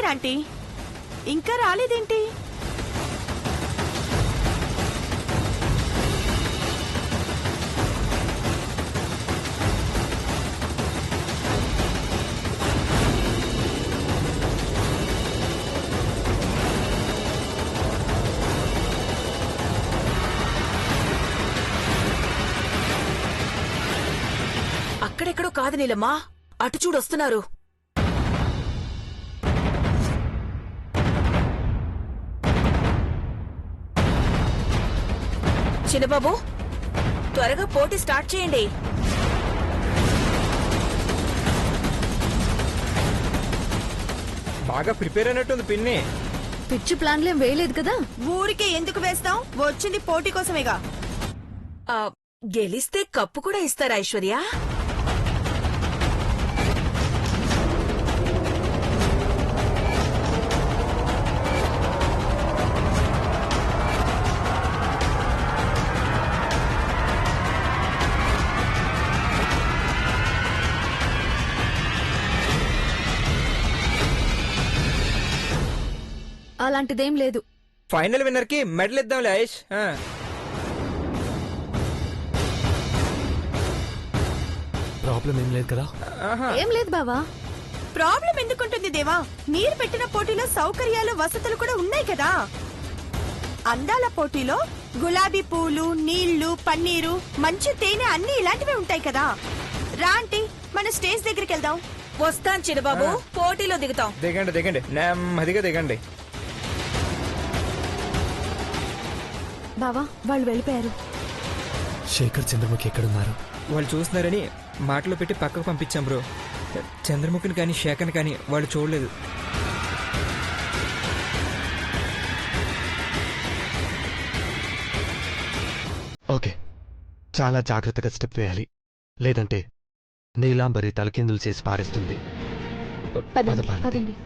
వచ్చేసారు ఆంటీ. ఇంకా రాలేదేంటి? అక్కడెక్కడో కాదు నీలమ్మా, అటు చూడొస్తున్నారు. చిన్నబాబు, త్వరగా పోటీ స్టార్ట్ చేయండి. బాగా ప్రిపేర్ అయినట్టుంది పిన్ని. పిచ్చి ప్లాన్లేం వేయలేదు కదా? ఊరికే ఎందుకు వేస్తాం? వచ్చింది పోటీ కోసమేగా. గెలిస్తే కప్పు కూడా ఇస్తారా ఐశ్వర్య? అలాంటిదేం లేదు. ఫైనల్ విన్నర్ కి మెడల్ ఇద్దాంలే ఆయుష్. ప్రాబ్లం ఏం లేదు కదా? ఏం లేదు బావా. ప్రాబ్లం ఎందుకుంటుంది దేవా? మీరు పెట్టిన పోటీలో సౌకర్యాలు వసతులు కూడా ఉన్నాయి కదా. అందాల పోటీలో గులాబీ పూలు, నీళ్లు, పన్నీరు, మంచి తేనె అన్ని ఇలాంటివే ఉంటాయి కదా. రా ఆంటీ, మన స్టేజ్ దగ్గరికి వెళ్దాం. వస్తాను చిన్నబాబు, పోటీలో దిగుతాం. దిగండి దిగండి, నెమ్మదిగా దిగండి. బావా, వాళ్ళు వెళ్ళిపోయారు. శేఖర్, చంద్రముఖి ఎక్కడున్నారు? వాళ్ళు చూస్తున్నారని మాటలు పెట్టి పక్కకు పంపించాం బ్రో. చంద్రముఖిని కానీ శేఖర్ని కానీ వాళ్ళు చూడలేదు. ఓకే, చాలా జాగ్రత్తగా స్టెప్ వేయాలి, లేదంటే నీలాంబరి తలకిందులు చేసి పారేస్తుంది. పదండి.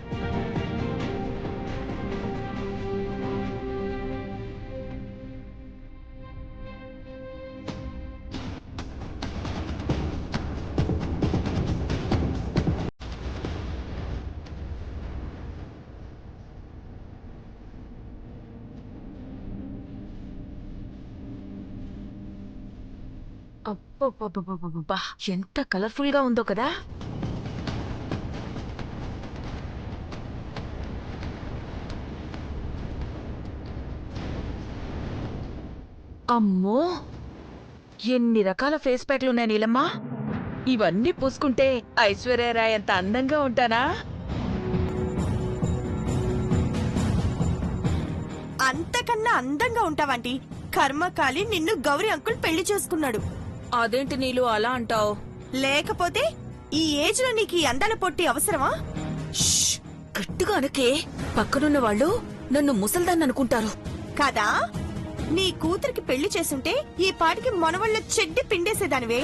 అబ్బబ్బబ్బబ్బబ్బా, ఎంత కలర్ఫుల్ గా ఉందో కదా. అమ్మో, ఎన్ని రకాల ఫేస్ ప్యాక్లు ఉన్నాయి నీలమ్మా. ఇవన్నీ పూసుకుంటే ఐశ్వర్యరాయ్ అంత అందంగా ఉంటానా? అంతకన్నా అందంగా ఉంటావంటీ. కర్మకాలి నిన్ను గౌరీ అంకుల్ పెళ్లి చేసుకున్నాడు. అదేంటి నీలు అలా అంటావు? లేకపోతే ఈ ఏజ్ లో నీకు ఈ అందాల పొట్టి అవసరమా? గట్టిగా అనకే, పక్కనున్న వాళ్ళు నన్ను ముసల్దాన్ని అనుకుంటారు కాదా? నీ కూతురికి పెళ్లి చేసుంటే ఈ పాటికి మనవళ్ళ చెడ్డి పిండేసేదానివే.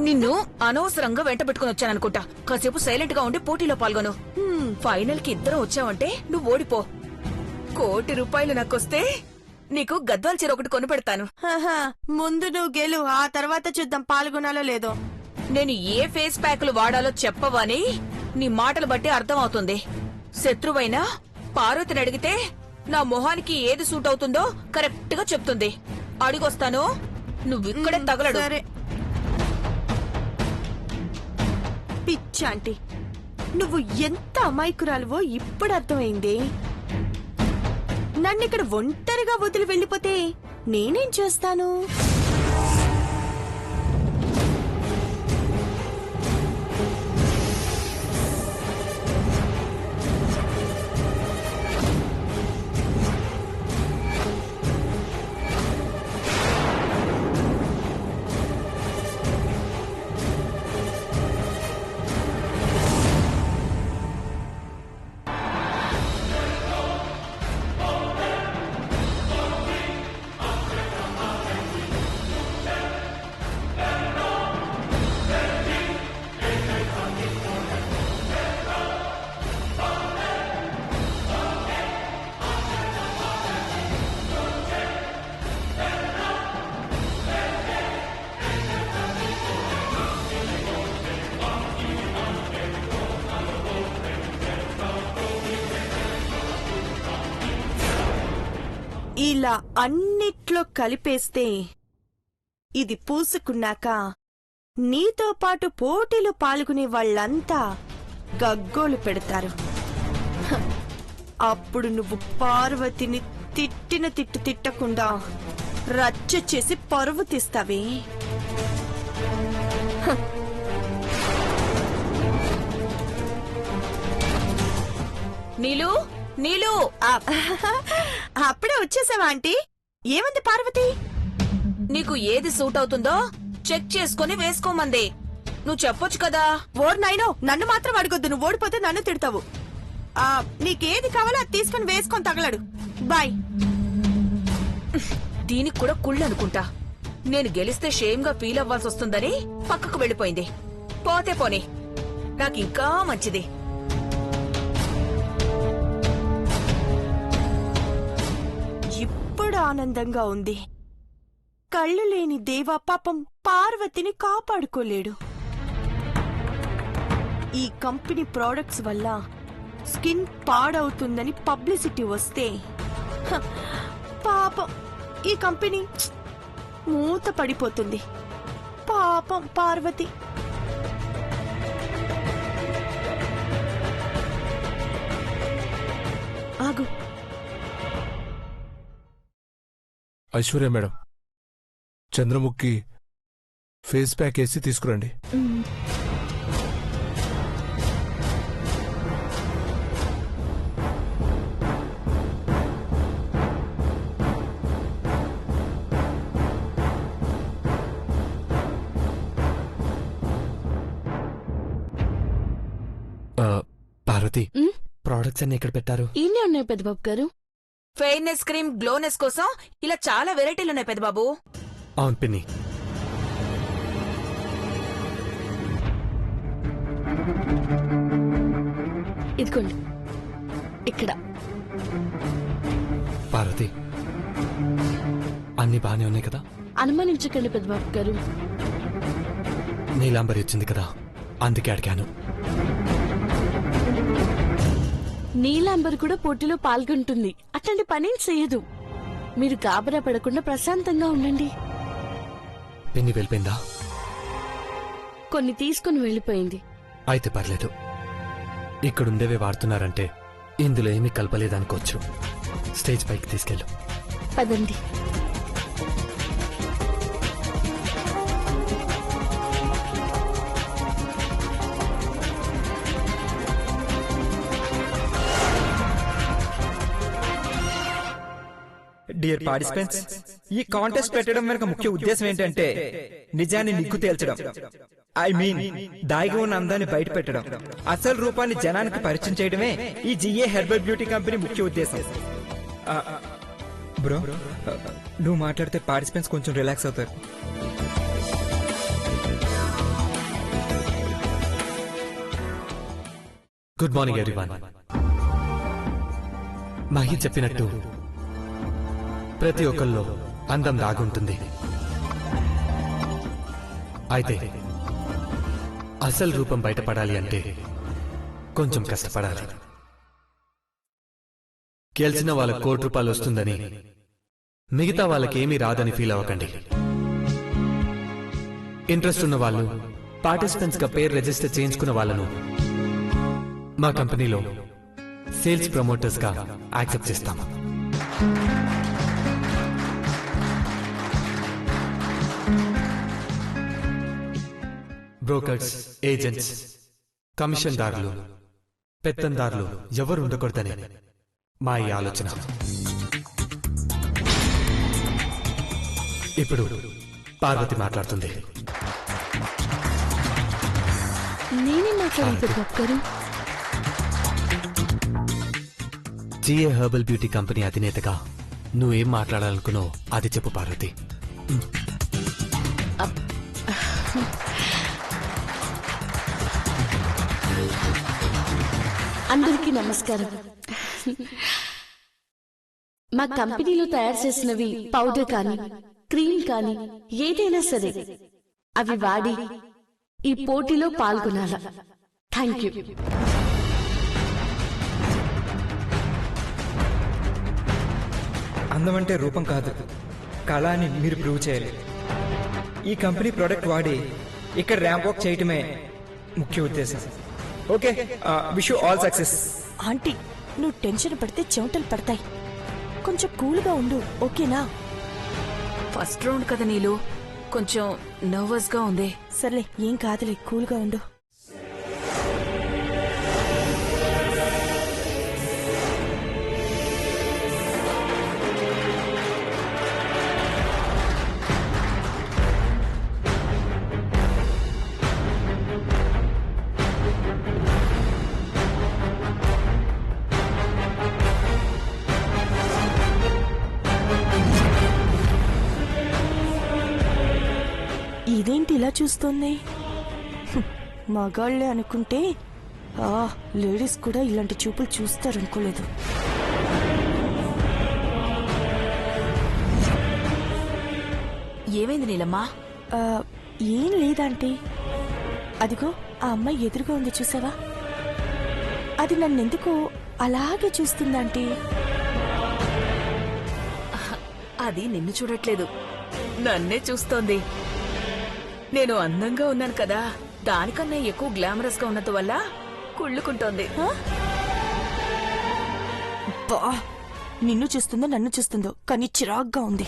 నిన్ను అనవసరంగా వెంట పెట్టుకుని వచ్చాననుకుంటా. కాసేపు సైలెంట్ గా ఉండి పోటీలో పాల్గొను. ఫైనల్ కి ఇద్దరం వచ్చావంటే నువ్వు ఓడిపో. ₹1,00,00,000 నాకొస్తే నీకు గద్వాల చీర ఒకటి కొని పెడతాను. ముందు నువ్వు గెలు, ఆ తర్వాత చూద్దాం పాల్గొనాలో లేదో. నేను ఏ ఫేస్ ప్యాక్లు వాడాలో చెప్పవని నీ మాటలు బట్టి అర్థం అవుతుంది. శత్రువైనా పార్వతిని అడిగితే నా మొహానికి ఏది సూట్ అవుతుందో కరెక్ట్ గా చెప్తుంది. అడిగొస్తాను, నువ్విక్కడే తగలడు. సరే పిచ్చాంటీ, నువ్వు ఎంత అమాయకురాలువో ఇప్పుడు అర్థమైంది. నన్నిక్కడ ఒంటరిగా వదిలి వెళ్ళిపోతే నేనేం చేస్తాను? ఇలా అన్నిట్లో కలిపేస్తే ఇది పూసుకున్నాక నీతో పాటు పోటీలో పాల్గొనే వాళ్ళంతా గగ్గోలు పెడతారు. హ, అప్పుడు నువ్వు పార్వతిని తిట్టిన తిట్టు తిట్టకుండా రచ్చ చేసి పరువు తీస్తావే. నీలు నీలు అప్పుడే వచ్చేసావా ఆంటీ? ఏమంది పార్వతి? నీకు ఏది సూట్ అవుతుందో చెక్ చేసుకుని వేసుకోమంది. నువ్వు చెప్పొచ్చు కదా. ఓర్ నాయనో, నన్ను మాత్రం అడగొద్దు. నువ్వు ఓడిపోతే నన్ను తిడతావు. నీకేది కావాలో అది తీసుకుని వేసుకొని తగలడు. బాయ్. దీనికి కూడా కుళ్ళు అనుకుంటా. నేను గెలిస్తే షేమ్ గా ఫీల్ అవ్వాల్సి వస్తుందని పక్కకు వెళ్ళిపోయింది. పోతే పోనీ, నాకింకా మంచిది. ఇప్పుడు ఆనందంగా ఉంది. కళ్ళు లేని దేవా పాపం పార్వతిని కాపాడుకోలేడు. ఈ కంపెనీ ప్రోడక్ట్స్ వల్ల స్కిన్ పాడవుతుందని పబ్లిసిటీ వస్తే హ, పాపం ఈ కంపెనీ మూత పడిపోతుంది. పాపం పార్వతి. ఆగు. Aishwarya madam, Chandramukhi face pack వేసి తీసుకురండి. పార్వతి, ప్రోడక్ట్స్ అన్ని ఎక్కడ పెట్టారు? ఈయనే ఉన్నాయి పెద్దబాబు గారు. ఫెయిర్నెస్ క్రీమ్, గ్లోనెస్ కోసం ఇలా చాలా వెరైటీలున్నాయి పెద్దబాబు. అవును పిన్ని. ఇదిగోండి ఇక్కడ. పార్వతి, అన్ని బానే ఉన్నాయి కదా? అనుమానించకండి పెద్దబాబు గారు. నీలాంబరి వచ్చింది కదా, అందుకే అడిగాను. నీలాంబర్ కూడా పోటీలో పాల్గొంటుంది. అట్లాంటి పనేం చెయ్యదు. మీరు గాబరా పడకుండా ప్రశాంతంగా ఉండండి. పిన్ని వెళ్ళిపోయిందా? కొన్ని తీసుకుని వెళ్ళిపోయింది. అయితే పర్లేదు. ఇక్కడుండేవే వాడుతున్నారంటే ఇందులో ఏమీ కలపలేదనుకోవచ్చు. స్టేజ్ పైకి తీసుకెళ్ళు. పదండి. డియర్ పార్టిసిపెంట్స్, ఈ కాంటెస్ట్ పెట్టడం వెనక ముఖ్య ఉద్దేశం ఏంటంటే నిజాన్ని నిగ్గు తేల్చడం. ఐ మీన్, దాగి ఉన్న అందాన్ని బయట పెట్టడం, అసలు రూపాన్ని జనానికి పరిచయం చేయడమే ఈ జిఏ హెర్బల్ బ్యూటీ కంపెనీ ముఖ్య ఉద్దేశం. బ్రో, నువ్వు మాట్లాడితే పార్టిసిపెంట్స్ కొంచెం రిలాక్స్ అవుతారు. Good morning everyone. మహి చెప్పినట్టు ప్రతి ఒక్కరిలో అందం దాగుంటుంది. అయితే అసలు రూపం బయటపడాలి అంటే కొంచెం కష్టపడాలి. గెలిచిన వాళ్ళకి ₹1,00,00,000 వస్తుందని మిగతా వాళ్ళకేమీ రాదని ఫీల్ అవ్వకండి. ఇంట్రెస్ట్ ఉన్న వాళ్ళు, పార్టిసిపెంట్స్ గా పేరు రిజిస్టర్ చేయించుకున్న వాళ్ళను మా కంపెనీలో సేల్స్ ప్రమోటర్స్ గా యాక్సెప్ట్ చేస్తాము. బ్రోకర్స్, ఏజెంట్స్, కమిషన్దారులు, పెత్తందారులు ఎవరు ఉండకూడదని మా ఈ ఆలోచన. ఇప్పుడు పార్వతి మాట్లాడుతుంది. నేనే మాట్లాడాను పెద్దబాబు గారు. జిఏ హెర్బల్ బ్యూటీ కంపెనీ అధినేతగా నువ్వేం మాట్లాడాలనుకున్నావు అది చెప్పు పార్వతి. అందరికీ నమస్కారం. మా కంపెనీలో తయారు చేసినవి పౌడర్ కానీ, క్రీమ్ కానీ ఏదైనా సరే అవి వాడి ఈ పోటీలో పాల్గొనాల. Thank you. అందం అంటే రూపం కాదు, కళ అని మీరు ప్రూవ్ చేయాలి. ఈ కంపెనీ ప్రోడక్ట్ వాడి ఇక్కడ ర్యాంప్ వాక్ చేయటమే ముఖ్య ఉద్దేశం. Okay, wish you all success. Aunty, నువ్వు టెన్షన్ పడితే చెమటలు పడతాయి. కొంచెం కూల్గా ఉండు, ఓకేనా? ఫస్ట్ రౌండ్ కదా నీలు, కొంచెం నర్వస్ గా ఉంది. సర్లే, ఏం కాదులే, కూల్గా ఉండు. ఇదేంటి ఇలా చూస్తోంది? మగాళ్లే అనుకుంటే లేడీస్ కూడా ఇలాంటి చూపులు చూస్తారనుకోలేదు. ఏమైంది నీలమ్మా? ఆ, ఏం లేదంటే అదిగో ఆ అమ్మాయి ఎదురుగా ఉంది, చూసావా? అది నన్నెందుకో అలాగే చూస్తుందంటే. అది నిన్ను చూడట్లేదు, నన్నే చూస్తోంది. నేను అందంగా ఉన్నాను కదా, దానికన్నా ఎక్కువ గ్లామరస్ గా ఉన్నందు వల్ల కుళ్ళుకుంటోంది. బా, నిన్ను చూస్తుందో నన్ను చూస్తుందో కానీ చిరాగ్గా ఉంది.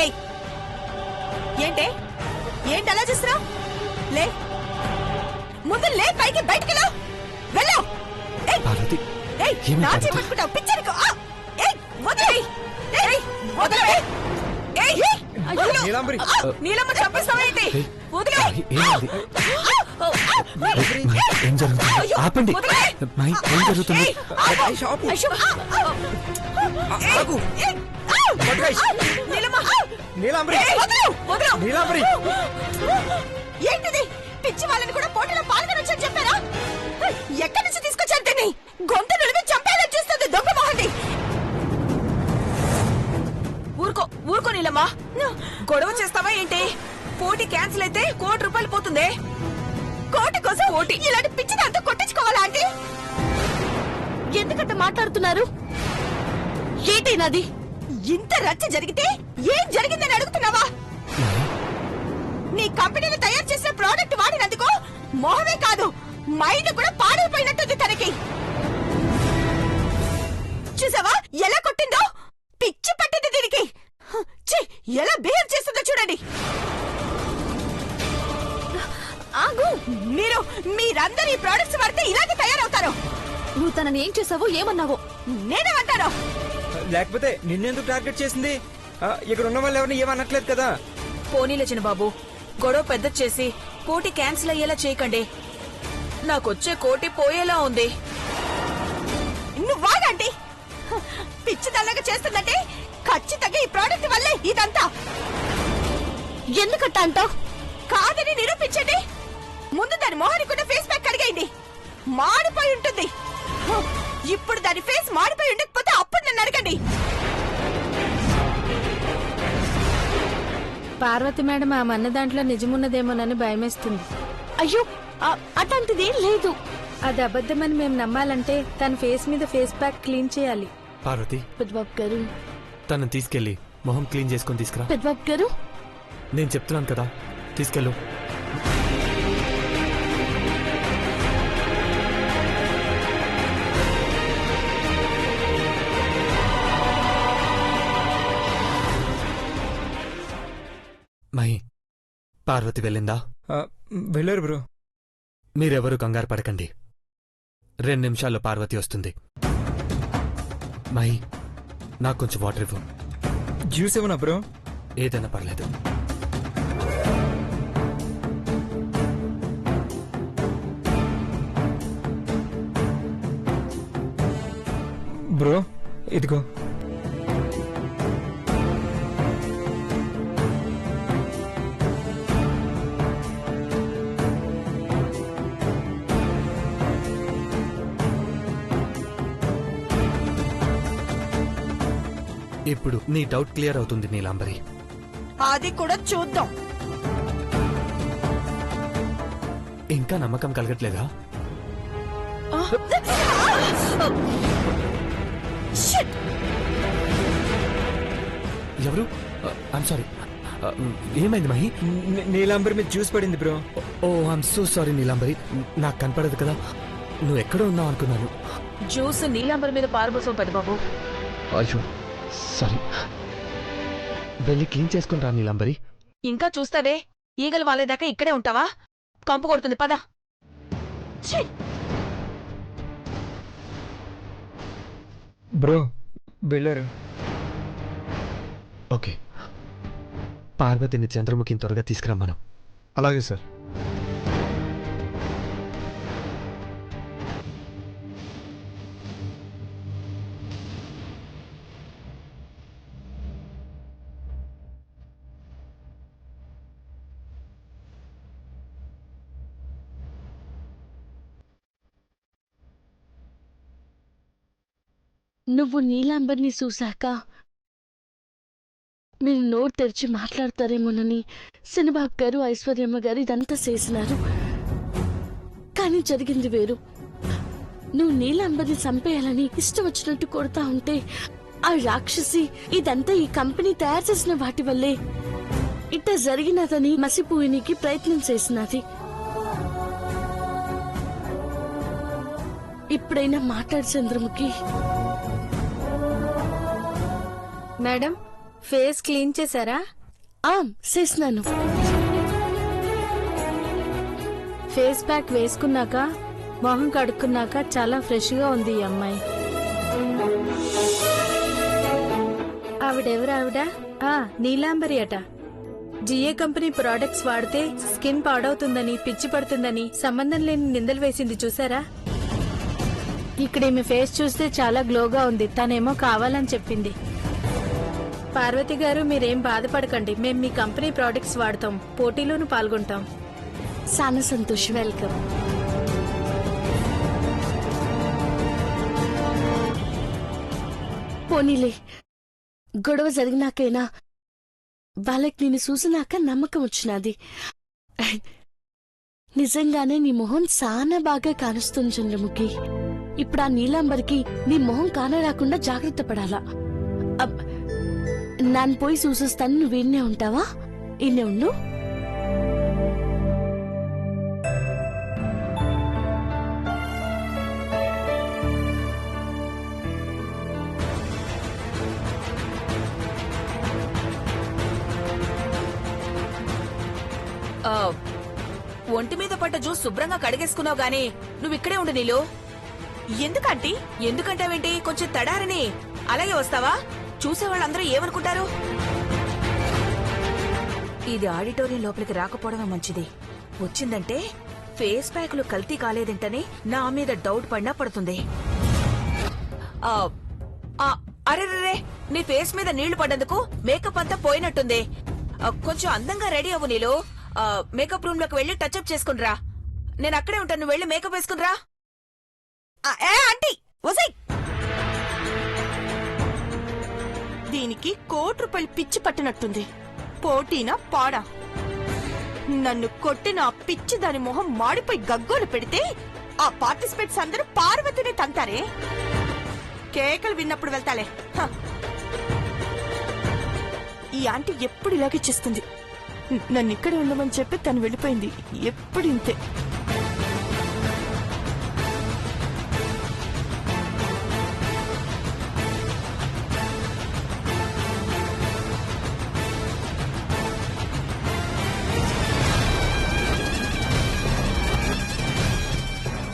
ఏయ్, ఏంటి అలా చూస్తున్నావు? లే, ముందు లే, పైకి బయటికి వెళ్ళు. పార్వతి, ఏయ్, ఏమి నా పార్వతి? చేపట్టుకుంటావు పిచ్చరికో. ఏయ్, వదిలేయ్. ఏయ్, వదిలేయ్. ఏయ్, వదిలు. నీలాంబరి, నీలమ్మ చంపేస్తావేంటి? ఏయ్, వదిలేయ్. ఏమైంది? ఏం జరుగుతుంది? ఆపండి. మై, ఏం జరుగుతుంది? షాపు అయ్యో, ఆగు. ఏయ్, పట్టుకోయ్. నీలమ్మ, నీలాంబరి, వదిలు. వదిలు. నీలాంబరి. ఏంటిది? పిచ్చి వాళ్ళని కూడా పోటీలో పాల్గొనొచ్చని చెప్పారా? ఎక్కడి నుంచి తీసుకొచ్చారు దీన్ని? గొంతు నులిమి చంపేయాలని చూస్తుంది దొంగ మొహంది. ఊరుకో నీలమ్మా, గొడవ చేస్తావా ఏంటి? పోటీ క్యాన్సిల్ అయితే ₹1,00,00,000 పోతుంది. కోటి కోసం ఇలాంటి పిచ్చిని అంతా కొట్టించుకోవాలా అంటే? ఎందుకంటే మాట్లాడుతున్నారు? ఏంటైనాది? ఇంత రచ్చ జరిగితే ఏం జరిగిందని అడుగుతున్నావా? నీ కంపెనీని తయారు చేసిన ప్రోడక్ట్ వాడినందుకు మోహమే కాదు, మైండ్ కూడా పాడైపోయినట్టుంది తనకి. చూసావా ఎలా కొట్టిందో? పిచ్చి పట్టింది దీనికి. ఛీ, ఎలా బిహేవ్ చేస్తుందో చూడండి. ఆగు, మీరందరూ ఈ ప్రొడక్ట్స్ వాడితే ఇలాగే తయారవుతారు. నువ్వు తనని ఏం చేసావో ఏమన్నావో? నేనేమంటాను? లేకపోతే నిన్నెందుకు టార్గెట్ చేసింది? ఇక్కడ ఉన్న వాళ్ళు ఎవరిని ఏమనట్లేదు కదా. పోనీలే చిన్నబాబు, గొడవ పెద్ద చేసి పోటీ క్యాన్సిల్ అయ్యేలా చేయకండి. నాకొచ్చే కోటి పోయేలా ఉంది. నువ్వు వాడండి. పిచ్చి దల్లగా చేస్తుందంటే ఖచ్చితంగా ఈ ప్రోడక్ట్ వల్లే ఇదంతా. ఎందుకంట అంటావు? కాదని నిరూపించండి. ముందు దాని మోహనికున్న ఫేస్ ప్యాక్ కడిగైంది, మాడిపోయి ఉంటుంది. ఇప్పుడు దాని ఫేస్ మాడిపోయి ఉండకపోతే అప్పుడు నన్ను అడగండి. పార్వతి మేడం ఆ మన్న దాంట్లో నిజమున్నదేమోనని భయమేస్తుంది. అయ్యో, అట్లాంటిదేం లేదు. అది అబద్ధమని మేము నమ్మాలంటే తన ఫేస్ మీద ఫేస్ ప్యాక్ క్లీన్ చేయాలి. పార్వతి, పెద్దబాబు గారు, తనని తీసుకెళ్లి మొహం క్లీన్ చేసుకొని తీసుకురా. పెద్దబాబు గారు, నేను చెప్తున్నాను కదా, తీసుకెళ్ళు. మహి, పార్వతి వెళ్ళిందా? వెళ్ళారు బ్రో. మీరెవరూ కంగారు పడకండి, 2 నిమిషాల్లో పార్వతి వస్తుంది. మహి, నాకు కొంచెం వాటర్ ఇవ్వు. జ్యూస్ ఏమన్నా బ్రో? ఏదైనా పర్లేదు. బ్రో ఇదిగో. ఈ ఇప్పుడు నీ డౌట్ క్లియర్ అవుతుంది నీలాంబరి. అది కూడా చూద్దాం. ఇంకా నమ్మకం కలగట్లేదా? Shit! ఎవరు? I'm sorry. ఏమైంది మహి? నీలాంబరి మీద జ్యూస్ పడింది bro. Oh I'm so sorry Neelambari, నాకు కనపడదు కదా, నువ్వు ఎక్కడో ఉన్నావు అనుకున్నాను. జ్యూస్ నీలాంబరి మీద పారబోసం పెద్దబాబు. అయ్యో సారీ. వెళ్ళి క్లీన్ చేసుకుని రా నీలాంబరి. ఇంకా చూస్తావే, ఈగలు వాలేదాకా ఇక్కడే ఉంటావా? కంపు కొడుతుంది, పద. బ్రో వెళ్ళారు. ఓకే, పార్వతిని చంద్రముఖిని త్వరగా తీసుకురమ్మను. అలాగే సార్. నువ్వు నీలాంబర్ని చూశాక మీరు నోరు తెరిచి మాట్లాడతారేమోనని సినిబాబు గారు, ఐశ్వర్యమ్మ గారు ఇదంతా చేసినారు. కానీ జరిగింది వేరు. నువ్వు నీలాంబర్ని చంపేయాలని ఇష్టం వచ్చినట్టు కొడతా ఉంటే ఆ రాక్షసి ఇదంతా ఈ కంపెనీ తయారు చేసిన వాటి వల్లే ఇట్ట జరిగినదని మసిపూయనికి ప్రయత్నం చేసినది. ఇప్పుడైనా మాట్లాడు చంద్రముఖి. మేడం, ఫేస్ క్లీన్ చేశారా? చేసినాను. ఫేస్ ప్యాక్ వేసుకున్నాక మొహం కడుక్కున్నాక చాలా ఫ్రెష్ గా ఉంది ఈ అమ్మాయి. ఆవిడ నీలాంబరి అట. జిఏ కంపెనీ ప్రొడక్ట్స్ వాడితే స్కిన్ పాడవుతుందని, పిచ్చి పడుతుందని సంబంధం లేని నిందలు వేసింది చూసారా? ఇక్కడ ఈమె ఫేస్ చూస్తే చాలా గ్లోగా ఉంది. తనేమో కావాలని చెప్పింది. పార్వతి గారు, మీరేం బాధపడకండి, మేం మీ కంపెనీ ప్రొడక్ట్స్ వాడతాం, పోటీలోనూ పాల్గొంటాం. చాలా సంతోషం. వెల్కమ్. పోనీలే, గొడవ జరిగినాకైనా వాళ్ళకి నేను చూసినాక నమ్మకం వచ్చినది. నిజంగానే నీ మొహం చాలా బాగా కానుస్తుంది చంద్రముఖి. ఇప్పుడు ఆ నీలాంబరికి నీ మొహం కానరాకుండా జాగ్రత్త పడాలా. నన్ను పోయి చూసిస్తాను, నువ్వు ఇన్నే ఉంటావా? ఇన్నే ఉండు. ఒంటి మీద పడ్డ జ్యూస్ శుభ్రంగా కడిగేసుకున్నావు గానీ నువ్విక్కడే ఉండు నీలు. ఎందుకంటీ? ఎందుకంటావేంటి? కొంచెం తడారని అలాగే వస్తావా? చూసేవాళ్ళందరూ ఏమనుకుంటారు? ఇది ఆడిటోరియం లోపలికి రాకపోవడమే మంచిది. వచ్చిందంటే ఫేస్ ప్యాక్లు కల్తీ కాలేదంటనే నా మీద డౌట్ పడినా పడుతుంది. అరెరే, నీ ఫేస్ మీద నీళ్లు పడ్డందుకు మేకప్ అంతా పోయినట్టుంది. కొంచెం అందంగా రెడీ అవ్వు నీలు. మేకప్ రూమ్ లోకి వెళ్లి టచ్అప్ చేసుకునిరా. నేను అక్కడే ఉంటాను, నువ్వు వెళ్లి మేకప్ వేసుకునిరా. ఆంటీ వసై, దీనికి ₹1,00,00,000 పిచ్చి పట్టినట్టుంది. పోటీనా పాడా? నన్ను కొట్టిన ఆ పిచ్చి దాని మొహం మాడిపోయి గగ్గోలు పెడితే ఆ పార్టిసిపేట్స్ అందరూ పార్వతిని తంతారే. కేకలు విన్నప్పుడు వెళ్తాలే. ఈ ఆంటీ ఎప్పుడు ఇలాగే చేస్తుంది. నన్ను ఇక్కడే ఉండమని చెప్పి తను వెళ్ళిపోయింది. ఎప్పుడు ఇంతే.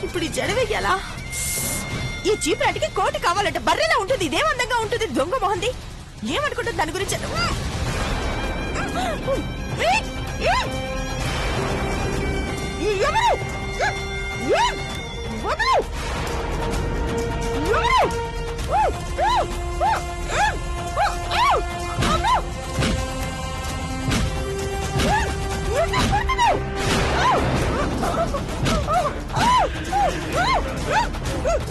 ఇప్పుడు ఈ జడ వెయ్యాలా? ఈ చీపురాటికి కోటి కావాలంటే బర్రెలా ఉంటుంది. ఇదేమందంగా ఉంటుంది. దొంగ మొహంది. ఏమనుకుంటుంది దాని గురించి? Oh! ఎవరు?